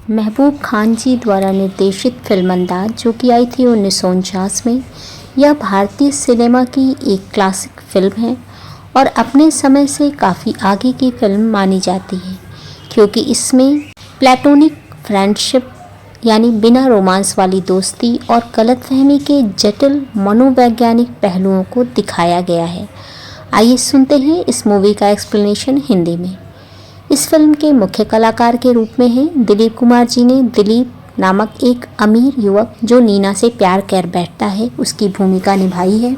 महबूब खान जी द्वारा निर्देशित फिल्म अंदाज, जो कि आई थी 1949 में, यह भारतीय सिनेमा की एक क्लासिक फिल्म है और अपने समय से काफ़ी आगे की फिल्म मानी जाती है, क्योंकि इसमें प्लेटोनिक फ्रेंडशिप यानी बिना रोमांस वाली दोस्ती और गलतफहमी के जटिल मनोवैज्ञानिक पहलुओं को दिखाया गया है। आइए सुनते हैं इस मूवी का एक्सप्लेनेशन हिंदी में। इस फिल्म के मुख्य कलाकार के रूप में हैं दिलीप कुमार जी ने दिलीप नामक एक अमीर युवक जो नीना से प्यार कर बैठता है, उसकी भूमिका निभाई है।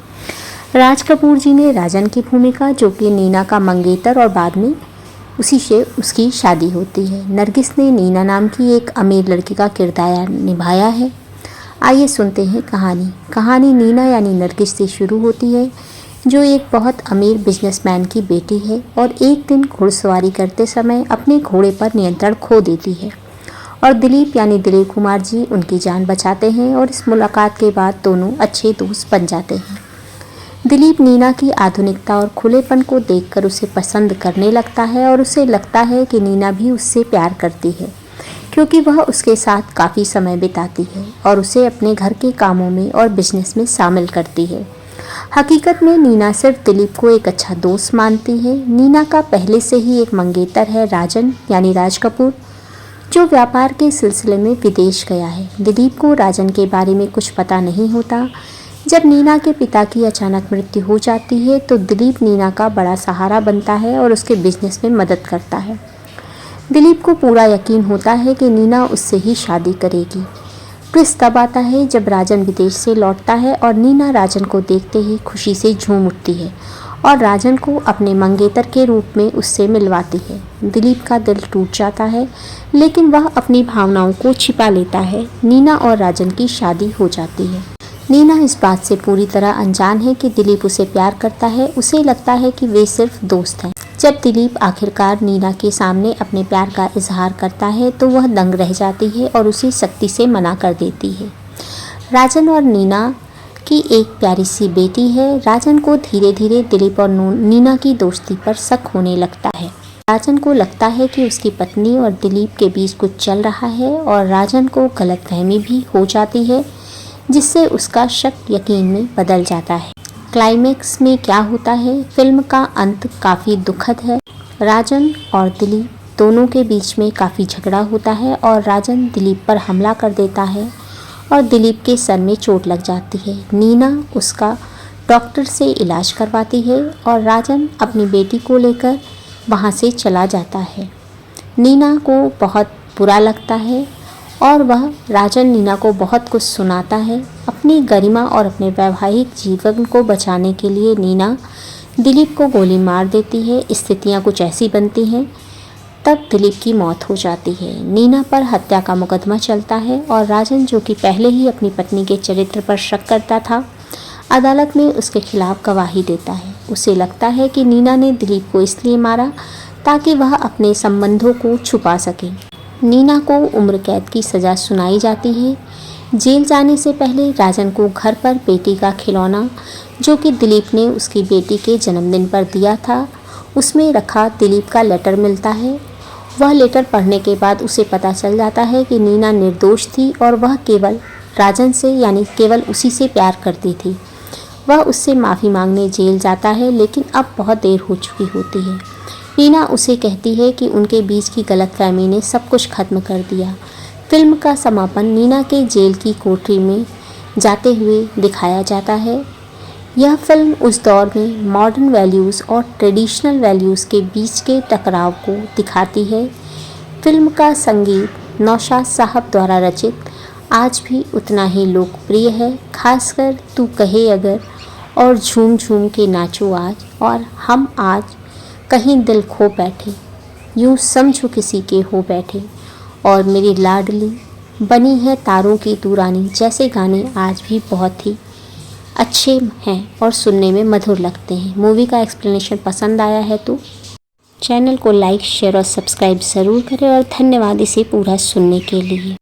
राज कपूर जी ने राजन की भूमिका, जो कि नीना का मंगेतर और बाद में उसी से उसकी शादी होती है। नरगिस ने नीना नाम की एक अमीर लड़की का किरदार निभाया है। आइए सुनते हैं कहानी नीना यानी नरगिस से शुरू होती है, जो एक बहुत अमीर बिजनेसमैन की बेटी है और एक दिन घुड़सवारी करते समय अपने घोड़े पर नियंत्रण खो देती है और दिलीप यानी दिलीप कुमार जी उनकी जान बचाते हैं और इस मुलाकात के बाद दोनों अच्छे दोस्त बन जाते हैं। दिलीप नीना की आधुनिकता और खुलेपन को देखकर उसे पसंद करने लगता है और उसे लगता है कि नीना भी उससे प्यार करती है, क्योंकि वह उसके साथ काफ़ी समय बिताती है और उसे अपने घर के कामों में और बिजनेस में शामिल करती है। हकीकत में नीना सिर्फ दिलीप को एक अच्छा दोस्त मानती है। नीना का पहले से ही एक मंगेतर है, राजन यानी राज कपूर, जो व्यापार के सिलसिले में विदेश गया है। दिलीप को राजन के बारे में कुछ पता नहीं होता। जब नीना के पिता की अचानक मृत्यु हो जाती है तो दिलीप नीना का बड़ा सहारा बनता है और उसके बिजनेस में मदद करता है। दिलीप को पूरा यकीन होता है कि नीना उससे ही शादी करेगी। ट्विस्ट तब आता है जब राजन विदेश से लौटता है और नीना राजन को देखते ही खुशी से झूम उठती है और राजन को अपने मंगेतर के रूप में उससे मिलवाती है। दिलीप का दिल टूट जाता है, लेकिन वह अपनी भावनाओं को छिपा लेता है। नीना और राजन की शादी हो जाती है। नीना इस बात से पूरी तरह अनजान है कि दिलीप उसे प्यार करता है। उसे लगता है कि वे सिर्फ दोस्त हैं। जब दिलीप आखिरकार नीना के सामने अपने प्यार का इजहार करता है तो वह दंग रह जाती है और उसे सख्ती से मना कर देती है। राजन और नीना की एक प्यारी सी बेटी है। राजन को धीरे धीरे दिलीप और नीना की दोस्ती पर शक होने लगता है। राजन को लगता है कि उसकी पत्नी और दिलीप के बीच कुछ चल रहा है और राजन को गलतफहमी भी हो जाती है, जिससे उसका शक यकीन में बदल जाता है। क्लाइमेक्स में क्या होता है? फिल्म का अंत काफ़ी दुखद है। राजन और दिलीप दोनों के बीच में काफ़ी झगड़ा होता है और राजन दिलीप पर हमला कर देता है और दिलीप के सर में चोट लग जाती है। नीना उसका डॉक्टर से इलाज करवाती है और राजन अपनी बेटी को लेकर वहाँ से चला जाता है। नीना को बहुत बुरा लगता है और वह राजन नीना को बहुत कुछ सुनाता है। अपनी गरिमा और अपने वैवाहिक जीवन को बचाने के लिए नीना दिलीप को गोली मार देती है। स्थितियाँ कुछ ऐसी बनती हैं, तब दिलीप की मौत हो जाती है। नीना पर हत्या का मुकदमा चलता है और राजन, जो कि पहले ही अपनी पत्नी के चरित्र पर शक करता था, अदालत में उसके खिलाफ गवाही देता है। उसे लगता है कि नीना ने दिलीप को इसलिए मारा ताकि वह अपने संबंधों को छुपा सके। नीना को उम्र कैद की सज़ा सुनाई जाती है। जेल जाने से पहले राजन को घर पर बेटी का खिलौना, जो कि दिलीप ने उसकी बेटी के जन्मदिन पर दिया था, उसमें रखा दिलीप का लेटर मिलता है। वह लेटर पढ़ने के बाद उसे पता चल जाता है कि नीना निर्दोष थी और वह केवल राजन से यानी केवल उसी से प्यार करती थी। वह उससे माफ़ी मांगने जेल जाता है, लेकिन अब बहुत देर हो चुकी होती है। नीना उसे कहती है कि उनके बीच की गलतफहमी ने सब कुछ खत्म कर दिया। फिल्म का समापन नीना के जेल की कोठरी में जाते हुए दिखाया जाता है। यह फिल्म उस दौर में मॉडर्न वैल्यूज़ और ट्रेडिशनल वैल्यूज़ के बीच के टकराव को दिखाती है। फिल्म का संगीत नौशाद साहब द्वारा रचित आज भी उतना ही लोकप्रिय है, खासकर तू कहे अगर और झूम झूम के नाचो आज और हम आज कहीं दिल खो बैठे, यूँ समझो किसी के हो बैठे और मेरी लाडली बनी है तारों की तू रानी जैसे गाने आज भी बहुत ही अच्छे हैं और सुनने में मधुर लगते हैं। मूवी का एक्सप्लेनेशन पसंद आया है तो चैनल को लाइक, शेयर और सब्सक्राइब ज़रूर करें और धन्यवाद इसे पूरा सुनने के लिए।